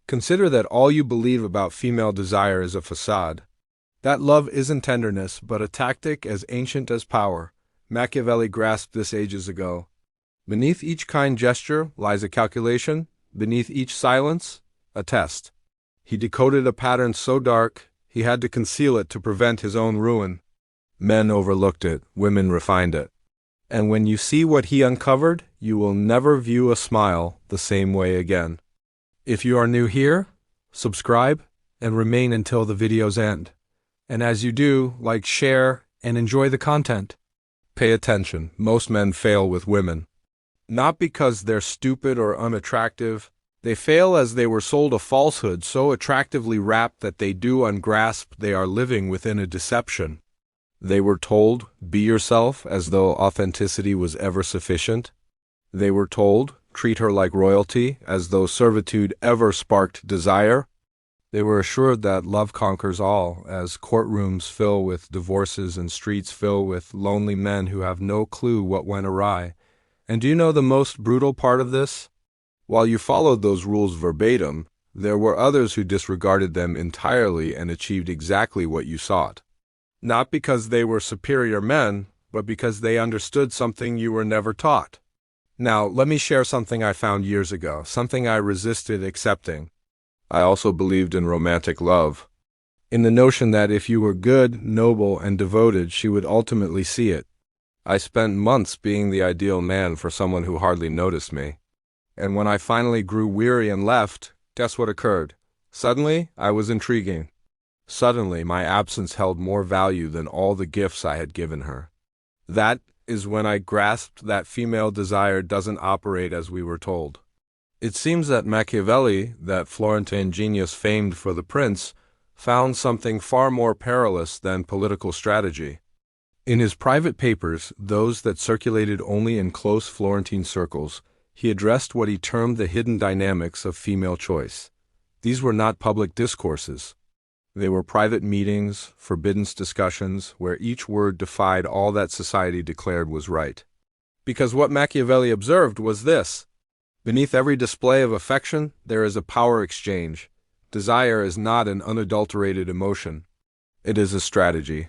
Consider that all you believe about female desire is a facade. That love isn't tenderness, but a tactic as ancient as power. Machiavelli grasped this ages ago. Beneath each kind gesture lies a calculation, beneath each silence, a test. He decoded a pattern so dark, he had to conceal it to prevent his own ruin. Men overlooked it, women refined it. And when you see what he uncovered, you will never view a smile the same way again. If you are new here, subscribe and remain until the video's end. And as you do, like, share, and enjoy the content. Pay attention. Most men fail with women. Not because they're stupid or unattractive. They fail as they were sold a falsehood so attractively wrapped that they do ungrasp they are living within a deception. They were told, be yourself, as though authenticity was ever sufficient. They were told, treat her like royalty, as though servitude ever sparked desire. They were assured that love conquers all, as courtrooms fill with divorces and streets fill with lonely men who have no clue what went awry. And do you know the most brutal part of this? While you followed those rules verbatim, there were others who disregarded them entirely and achieved exactly what you sought. Not because they were superior men, but because they understood something you were never taught. Now, let me share something I found years ago, something I resisted accepting. I also believed in romantic love, in the notion that if you were good, noble, and devoted, she would ultimately see it. I spent months being the ideal man for someone who hardly noticed me. And when I finally grew weary and left, guess what occurred? Suddenly, I was intriguing. Suddenly, my absence held more value than all the gifts I had given her. That is when I grasped that female desire doesn't operate as we were told. It seems that Machiavelli, that Florentine genius famed for The Prince, found something far more perilous than political strategy. In his private papers, those that circulated only in close Florentine circles, he addressed what he termed the hidden dynamics of female choice. These were not public discourses. They were private meetings, forbidden discussions, where each word defied all that society declared was right. Because what Machiavelli observed was this: beneath every display of affection, there is a power exchange. Desire is not an unadulterated emotion. It is a strategy.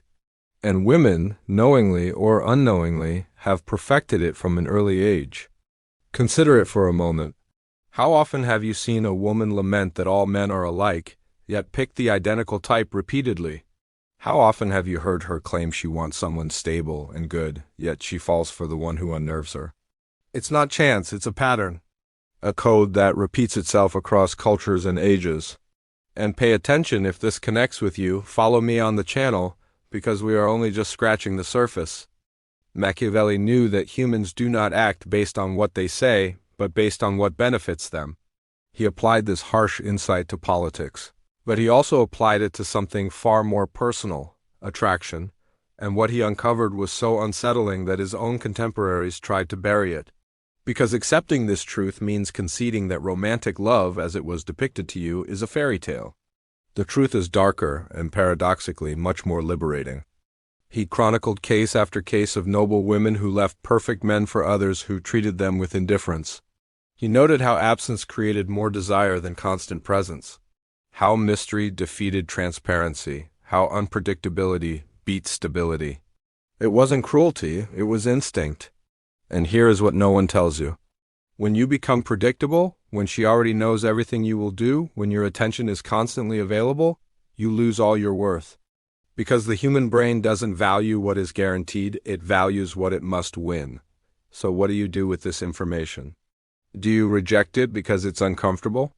And women, knowingly or unknowingly, have perfected it from an early age. Consider it for a moment. How often have you seen a woman lament that all men are alike, yet pick the identical type repeatedly? How often have you heard her claim she wants someone stable and good, yet she falls for the one who unnerves her? It's not chance, it's a pattern. A code that repeats itself across cultures and ages. And pay attention if this connects with you. Follow me on the channel, because we are only just scratching the surface. Machiavelli knew that humans do not act based on what they say, but based on what benefits them. He applied this harsh insight to politics, but he also applied it to something far more personal, attraction, and what he uncovered was so unsettling that his own contemporaries tried to bury it. Because accepting this truth means conceding that romantic love, as it was depicted to you, is a fairy tale. The truth is darker and, paradoxically, much more liberating. He chronicled case after case of noble women who left perfect men for others who treated them with indifference. He noted how absence created more desire than constant presence, how mystery defeated transparency, how unpredictability beat stability. It wasn't cruelty, it was instinct. And here is what no one tells you. When you become predictable, when she already knows everything you will do, when your attention is constantly available, you lose all your worth. Because the human brain doesn't value what is guaranteed, it values what it must win. So what do you do with this information? Do you reject it because it's uncomfortable?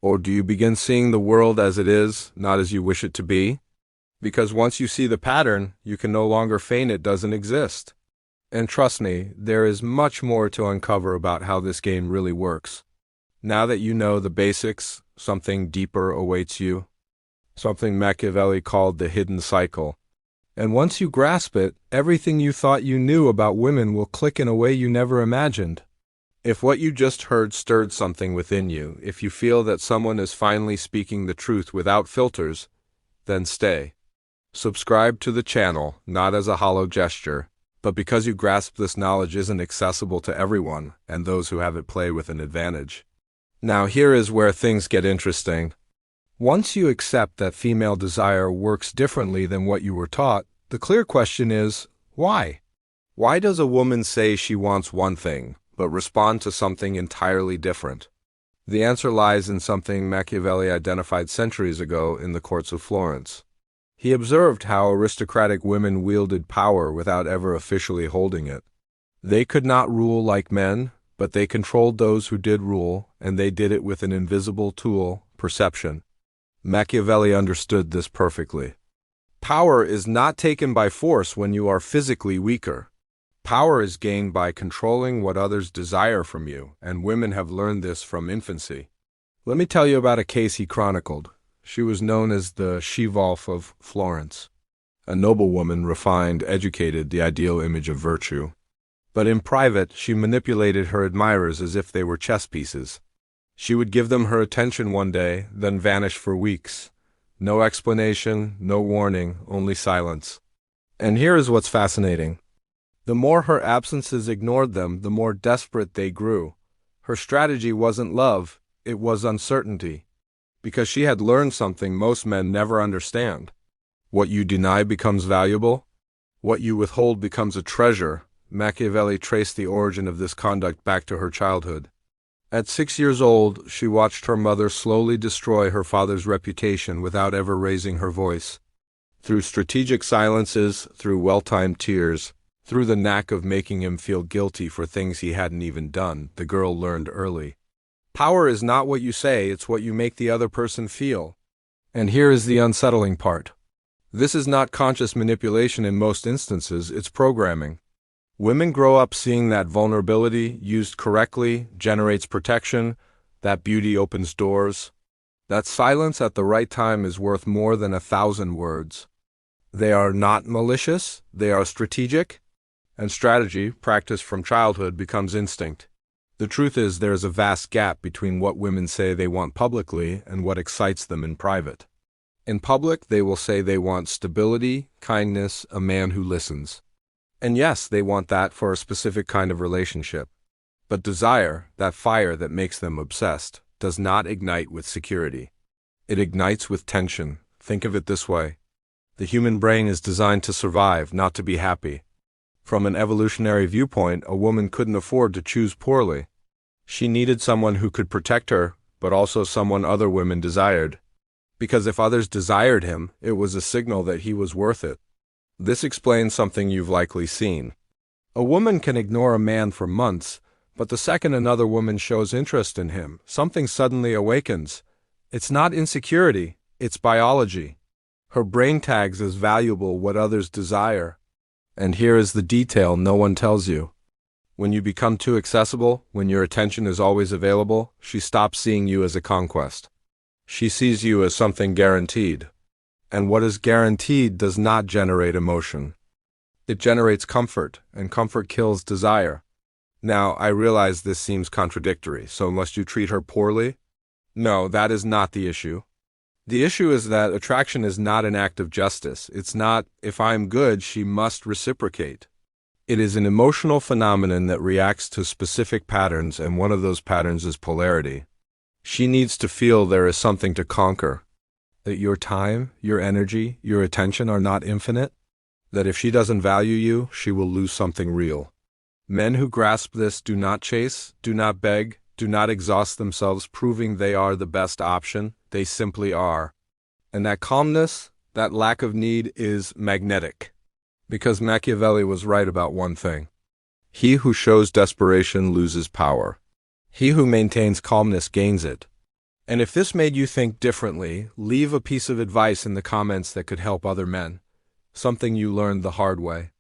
Or do you begin seeing the world as it is, not as you wish it to be? Because once you see the pattern, you can no longer feign it doesn't exist. And trust me, there is much more to uncover about how this game really works. Now that you know the basics, something deeper awaits you. Something Machiavelli called the hidden cycle. And once you grasp it, everything you thought you knew about women will click in a way you never imagined. If what you just heard stirred something within you, if you feel that someone is finally speaking the truth without filters, then stay. Subscribe to the channel, not as a hollow gesture, but because you grasp this knowledge isn't accessible to everyone, and those who have it play with an advantage. Now here is where things get interesting. Once you accept that female desire works differently than what you were taught, the clear question is, why? Why does a woman say she wants one thing, but respond to something entirely different? The answer lies in something Machiavelli identified centuries ago in the courts of Florence. He observed how aristocratic women wielded power without ever officially holding it. They could not rule like men, but they controlled those who did rule, and they did it with an invisible tool, perception. Machiavelli understood this perfectly. Power is not taken by force when you are physically weaker. Power is gained by controlling what others desire from you, and women have learned this from infancy. Let me tell you about a case he chronicled. She was known as the she-wolf of Florence. A noblewoman, refined, educated, the ideal image of virtue. But in private, she manipulated her admirers as if they were chess pieces. She would give them her attention one day, then vanish for weeks. No explanation, no warning, only silence. And here is what's fascinating. The more her absences ignored them, the more desperate they grew. Her strategy wasn't love, it was uncertainty. Because she had learned something most men never understand. What you deny becomes valuable. What you withhold becomes a treasure. Machiavelli traced the origin of this conduct back to her childhood. At 6 years old, she watched her mother slowly destroy her father's reputation without ever raising her voice. Through strategic silences, through well-timed tears, through the knack of making him feel guilty for things he hadn't even done, the girl learned early. Power is not what you say, it's what you make the other person feel. And here is the unsettling part. This is not conscious manipulation in most instances, it's programming. Women grow up seeing that vulnerability, used correctly, generates protection, that beauty opens doors. That silence at the right time is worth more than 1,000 words. They are not malicious, they are strategic, and strategy, practiced from childhood, becomes instinct. The truth is there is a vast gap between what women say they want publicly and what excites them in private. In public, they will say they want stability, kindness, a man who listens. And yes, they want that for a specific kind of relationship. But desire, that fire that makes them obsessed, does not ignite with security. It ignites with tension. Think of it this way. The human brain is designed to survive, not to be happy. From an evolutionary viewpoint, a woman couldn't afford to choose poorly. She needed someone who could protect her, but also someone other women desired. Because if others desired him, it was a signal that he was worth it. This explains something you've likely seen. A woman can ignore a man for months, but the second another woman shows interest in him, something suddenly awakens. It's not insecurity, it's biology. Her brain tags as valuable what others desire. And here is the detail no one tells you. When you become too accessible, when your attention is always available, she stops seeing you as a conquest. She sees you as something guaranteed. And what is guaranteed does not generate emotion. It generates comfort, and comfort kills desire. Now, I realize this seems contradictory, so must you treat her poorly? No, that is not the issue. The issue is that attraction is not an act of justice. It's not, if I'm good, she must reciprocate. It is an emotional phenomenon that reacts to specific patterns, and one of those patterns is polarity. She needs to feel there is something to conquer. That your time, your energy, your attention are not infinite? That if she doesn't value you, she will lose something real. Men who grasp this do not chase, do not beg, do not exhaust themselves proving they are the best option, they simply are. And that calmness, that lack of need is magnetic. Because Machiavelli was right about one thing. He who shows desperation loses power. He who maintains calmness gains it. And if this made you think differently, leave a piece of advice in the comments that could help other men. Something you learned the hard way.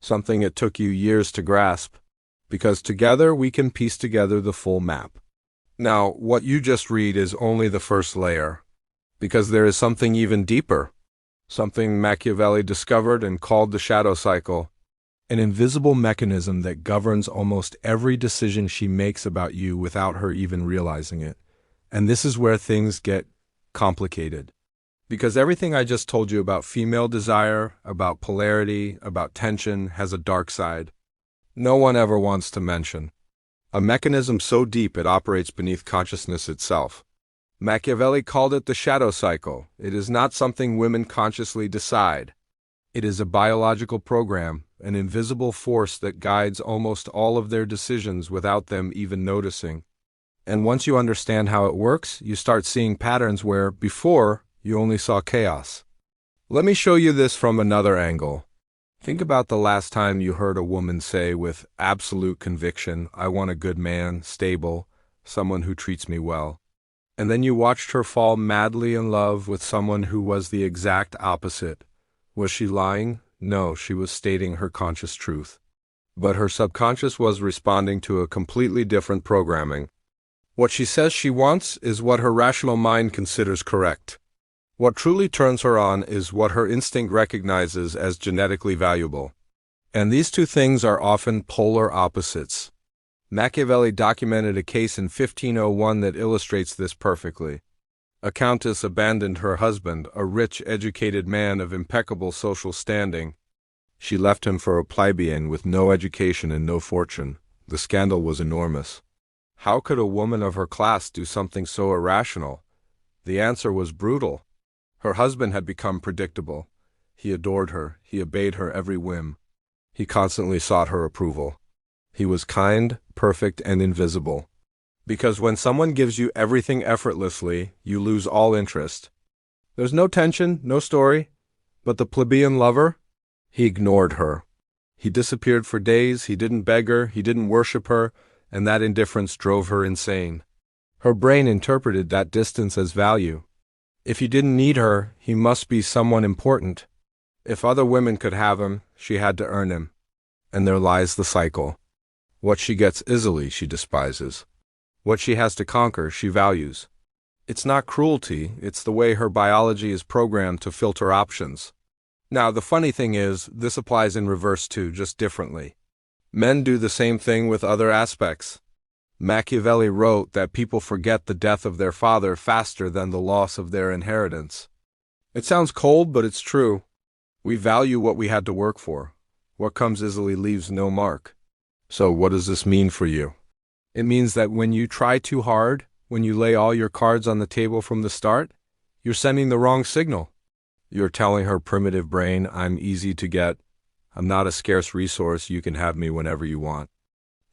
Something it took you years to grasp. Because together we can piece together the full map. Now, what you just read is only the first layer. Because there is something even deeper. Something Machiavelli discovered and called the shadow cycle. An invisible mechanism that governs almost every decision she makes about you without her even realizing it. And this is where things get complicated. Because everything I just told you about female desire, about polarity, about tension, has a dark side. No one ever wants to mention. a mechanism so deep it operates beneath consciousness itself. Machiavelli called it the shadow cycle. It is not something women consciously decide. It is a biological program, an invisible force that guides almost all of their decisions without them even noticing. And once you understand how it works, you start seeing patterns where, before, you only saw chaos. Let me show you this from another angle. Think about the last time you heard a woman say with absolute conviction, "I want a good man, stable, someone who treats me well." And then you watched her fall madly in love with someone who was the exact opposite. Was she lying? No, she was stating her conscious truth. But her subconscious was responding to a completely different programming. What she says she wants is what her rational mind considers correct. What truly turns her on is what her instinct recognizes as genetically valuable. And these two things are often polar opposites. Machiavelli documented a case in 1501 that illustrates this perfectly. A countess abandoned her husband, a rich, educated man of impeccable social standing. She left him for a plebeian with no education and no fortune. The scandal was enormous. How could a woman of her class do something so irrational? The answer was brutal. Her husband had become predictable. He adored her. He obeyed her every whim. He constantly sought her approval. He was kind, perfect, and invisible. Because when someone gives you everything effortlessly, you lose all interest. There's no tension, no story. But the plebeian lover? He ignored her. He disappeared for days, he didn't beg her, he didn't worship her, and that indifference drove her insane. Her brain interpreted that distance as value. If he didn't need her, he must be someone important. If other women could have him, she had to earn him. And there lies the cycle. What she gets easily, she despises. What she has to conquer, she values. It's not cruelty, it's the way her biology is programmed to filter options. Now, the funny thing is, this applies in reverse too, just differently. Men do the same thing with other aspects. Machiavelli wrote that people forget the death of their father faster than the loss of their inheritance. It sounds cold, but it's true. We value what we had to work for. What comes easily leaves no mark. So what does this mean for you? It means that when you try too hard, when you lay all your cards on the table from the start, you're sending the wrong signal. You're telling her primitive brain, "I'm easy to get. I'm not a scarce resource. You can have me whenever you want."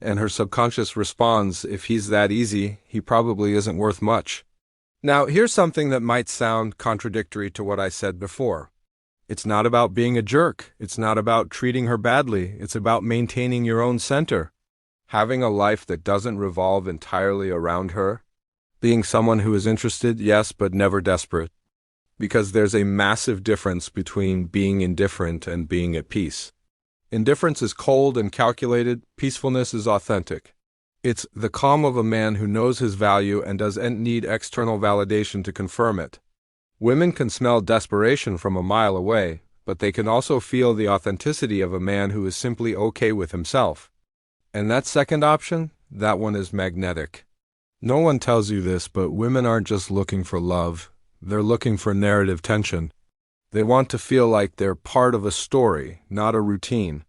And her subconscious responds, if he's that easy, he probably isn't worth much. Now, here's something that might sound contradictory to what I said before. It's not about being a jerk. It's not about treating her badly. It's about maintaining your own center. Having a life that doesn't revolve entirely around her. Being someone who is interested, yes, but never desperate. Because there's a massive difference between being indifferent and being at peace. Indifference is cold and calculated. Peacefulness is authentic. It's the calm of a man who knows his value and doesn't need external validation to confirm it. Women can smell desperation from a mile away, but they can also feel the authenticity of a man who is simply okay with himself. And that second option, that one is magnetic. No one tells you this, but women aren't just looking for love. They're looking for narrative tension. They want to feel like they're part of a story, not a routine.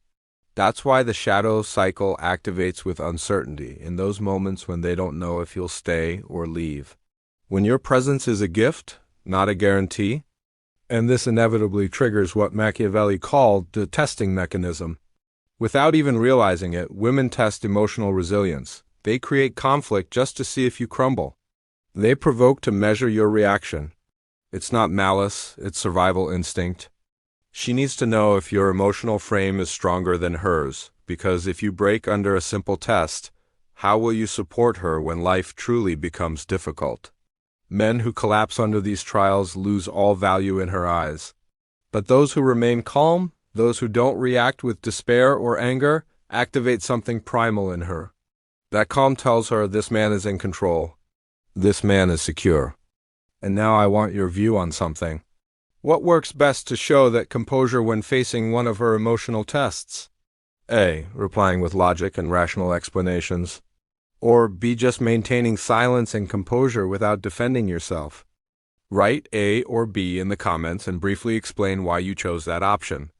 That's why the shadow cycle activates with uncertainty, in those moments when they don't know if you'll stay or leave. When your presence is a gift, not a guarantee. And this inevitably triggers what Machiavelli called the testing mechanism. Without even realizing it, women test emotional resilience. They create conflict just to see if you crumble. They provoke to measure your reaction. It's not malice, it's survival instinct. She needs to know if your emotional frame is stronger than hers, because if you break under a simple test, how will you support her when life truly becomes difficult? Men who collapse under these trials lose all value in her eyes. But those who remain calm, those who don't react with despair or anger, activate something primal in her. That calm tells her this man is in control. This man is secure. And now I want your view on something. What works best to show that composure when facing one of her emotional tests? A. Replying with logic and rational explanations. Or B. Just maintaining silence and composure without defending yourself. Write A or B in the comments and briefly explain why you chose that option.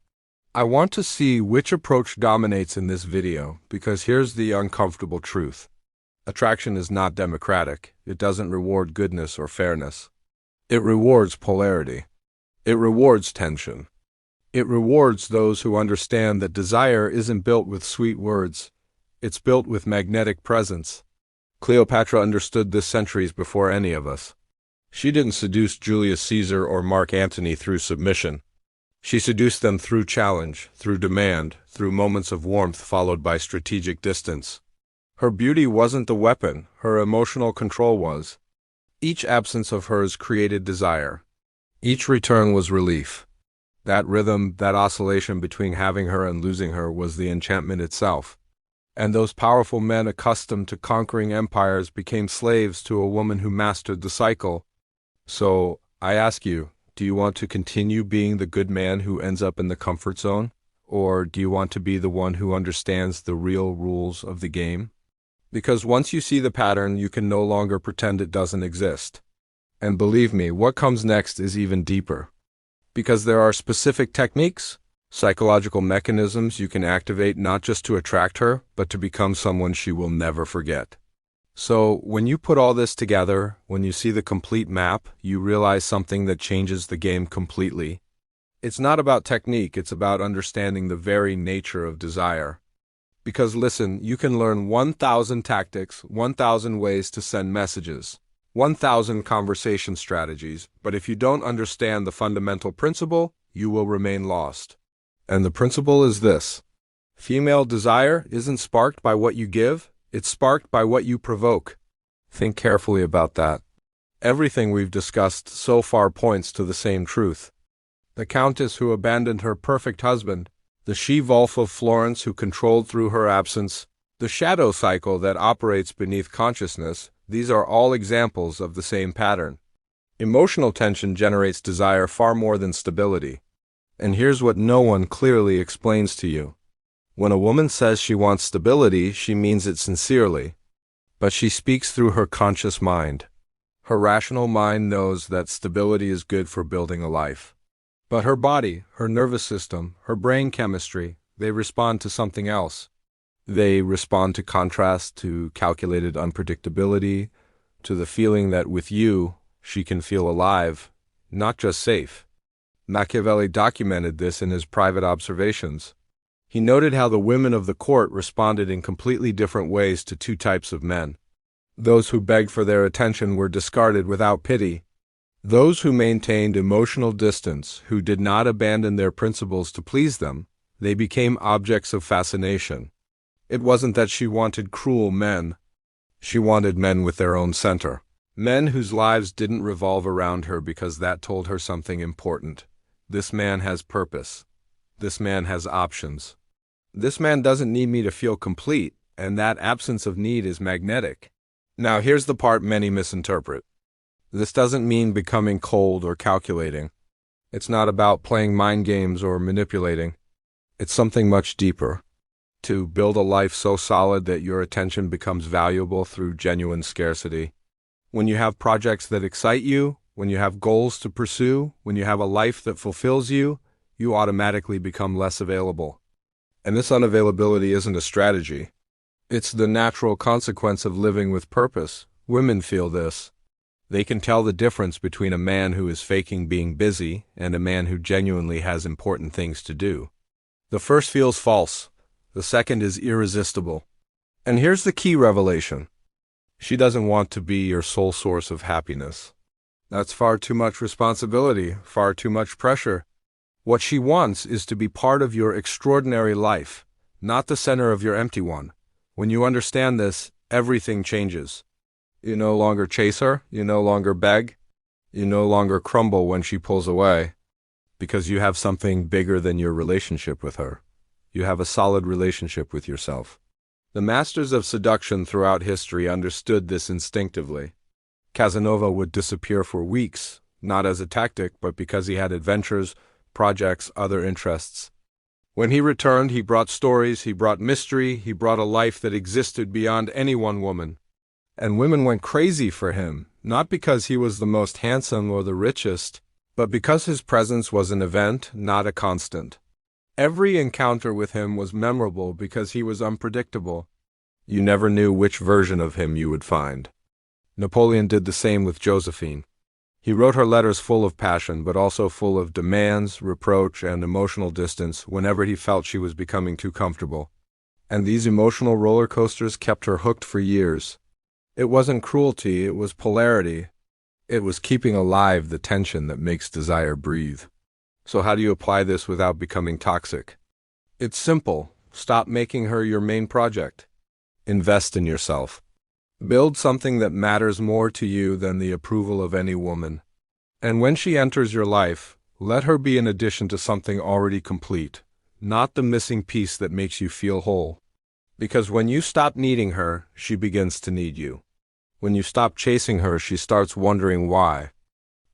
I want to see which approach dominates in this video, because here's the uncomfortable truth. Attraction is not democratic. It doesn't reward goodness or fairness. It rewards polarity. It rewards tension. It rewards those who understand that desire isn't built with sweet words. It's built with magnetic presence. Cleopatra understood this centuries before any of us. She didn't seduce Julius Caesar or Mark Antony through submission. She seduced them through challenge, through demand, through moments of warmth followed by strategic distance. Her beauty wasn't the weapon, her emotional control was. Each absence of hers created desire. Each return was relief. That rhythm, that oscillation between having her and losing her was the enchantment itself. And those powerful men accustomed to conquering empires became slaves to a woman who mastered the cycle. So, I ask you, do you want to continue being the good man who ends up in the comfort zone? Or do you want to be the one who understands the real rules of the game? Because once you see the pattern, you can no longer pretend it doesn't exist. And believe me, what comes next is even deeper. Because there are specific techniques, psychological mechanisms you can activate not just to attract her, but to become someone she will never forget. So, when you put all this together, when you see the complete map, you realize something that changes the game completely. It's not about technique, it's about understanding the very nature of desire. Because listen, you can learn 1,000 tactics, 1,000 ways to send messages, 1,000 conversation strategies, but if you don't understand the fundamental principle, you will remain lost. And the principle is this: female desire isn't sparked by what you give, it's sparked by what you provoke. Think carefully about that. Everything we've discussed so far points to the same truth. The countess who abandoned her perfect husband, the she-wolf of Florence who controlled through her absence, the shadow cycle that operates beneath consciousness, these are all examples of the same pattern. Emotional tension generates desire far more than stability. And here's what no one clearly explains to you. When a woman says she wants stability, she means it sincerely. But she speaks through her conscious mind. Her rational mind knows that stability is good for building a life. But her body, her nervous system, her brain chemistry, they respond to something else. They respond to contrast, to calculated unpredictability, to the feeling that with you, she can feel alive, not just safe. Machiavelli documented this in his private observations. He noted how the women of the court responded in completely different ways to two types of men. Those who begged for their attention were discarded without pity. Those who maintained emotional distance, who did not abandon their principles to please them, they became objects of fascination. It wasn't that she wanted cruel men. She wanted men with their own center. Men whose lives didn't revolve around her because that told her something important. This man has purpose. This man has options. This man doesn't need me to feel complete, and that absence of need is magnetic. Now here's the part many misinterpret. This doesn't mean becoming cold or calculating. It's not about playing mind games or manipulating. It's something much deeper. To build a life so solid that your attention becomes valuable through genuine scarcity. When you have projects that excite you, when you have goals to pursue, when you have a life that fulfills you, you automatically become less available. And this unavailability isn't a strategy. It's the natural consequence of living with purpose. Women feel this. They can tell the difference between a man who is faking being busy and a man who genuinely has important things to do. The first feels false. The second is irresistible. And here's the key revelation. She doesn't want to be your sole source of happiness. That's far too much responsibility, far too much pressure. What she wants is to be part of your extraordinary life, not the center of your empty one. When you understand this, everything changes. You no longer chase her, you no longer beg, you no longer crumble when she pulls away, because you have something bigger than your relationship with her. You have a solid relationship with yourself. The masters of seduction throughout history understood this instinctively. Casanova would disappear for weeks, not as a tactic, but because he had adventures, projects, other interests. When he returned, he brought stories, he brought mystery, he brought a life that existed beyond any one woman. And women went crazy for him, not because he was the most handsome or the richest, but because his presence was an event, not a constant. Every encounter with him was memorable because he was unpredictable. You never knew which version of him you would find. Napoleon did the same with Josephine. He wrote her letters full of passion, but also full of demands, reproach, and emotional distance whenever he felt she was becoming too comfortable. And these emotional roller coasters kept her hooked for years. It wasn't cruelty, it was polarity. It was keeping alive the tension that makes desire breathe. So how do you apply this without becoming toxic? It's simple. Stop making her your main project. Invest in yourself. Build something that matters more to you than the approval of any woman. And when she enters your life, let her be an addition to something already complete, not the missing piece that makes you feel whole. Because when you stop needing her, she begins to need you. When you stop chasing her, she starts wondering why.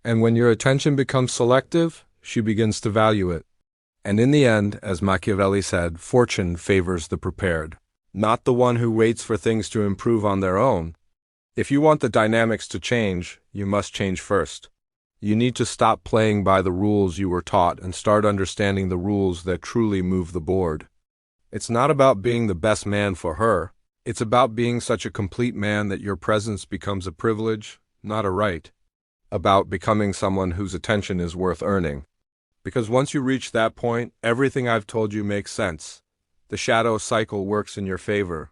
And when your attention becomes selective, she begins to value it. And in the end, as Machiavelli said, fortune favors the prepared, not the one who waits for things to improve on their own. If you want the dynamics to change, you must change first. You need to stop playing by the rules you were taught and start understanding the rules that truly move the board. It's not about being the best man for her. It's about being such a complete man that your presence becomes a privilege, not a right. About becoming someone whose attention is worth earning. Because once you reach that point, everything I've told you makes sense. The shadow cycle works in your favor.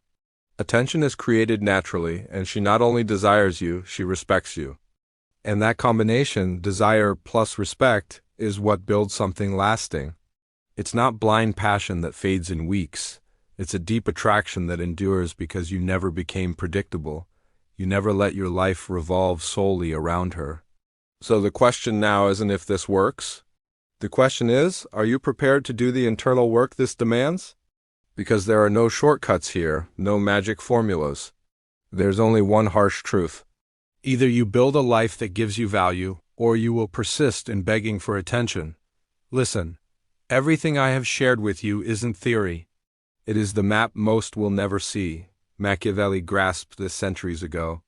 Attention is created naturally, and she not only desires you, she respects you. And that combination, desire plus respect, is what builds something lasting. It's not blind passion that fades in weeks. It's a deep attraction that endures because you never became predictable. You never let your life revolve solely around her. So the question now isn't if this works. The question is, are you prepared to do the internal work this demands? Because there are no shortcuts here, no magic formulas. There's only one harsh truth. Either you build a life that gives you value, or you will persist in begging for attention. Listen, everything I have shared with you isn't theory. It is the map most will never see. Machiavelli grasped this centuries ago.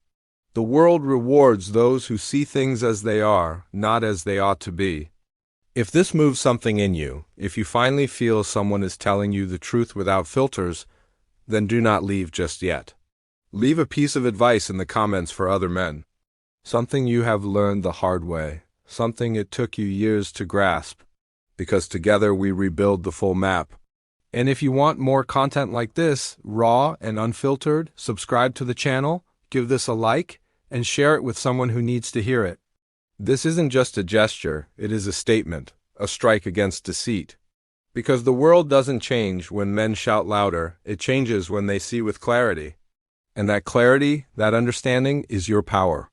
The world rewards those who see things as they are, not as they ought to be. If this moves something in you, if you finally feel someone is telling you the truth without filters, then do not leave just yet. Leave a piece of advice in the comments for other men. Something you have learned the hard way, something it took you years to grasp, because together we rebuild the full map. And if you want more content like this, raw and unfiltered, subscribe to the channel, give this a like, and share it with someone who needs to hear it. This isn't just a gesture, it is a statement, a strike against deceit. Because the world doesn't change when men shout louder, it changes when they see with clarity. And that clarity, that understanding, is your power.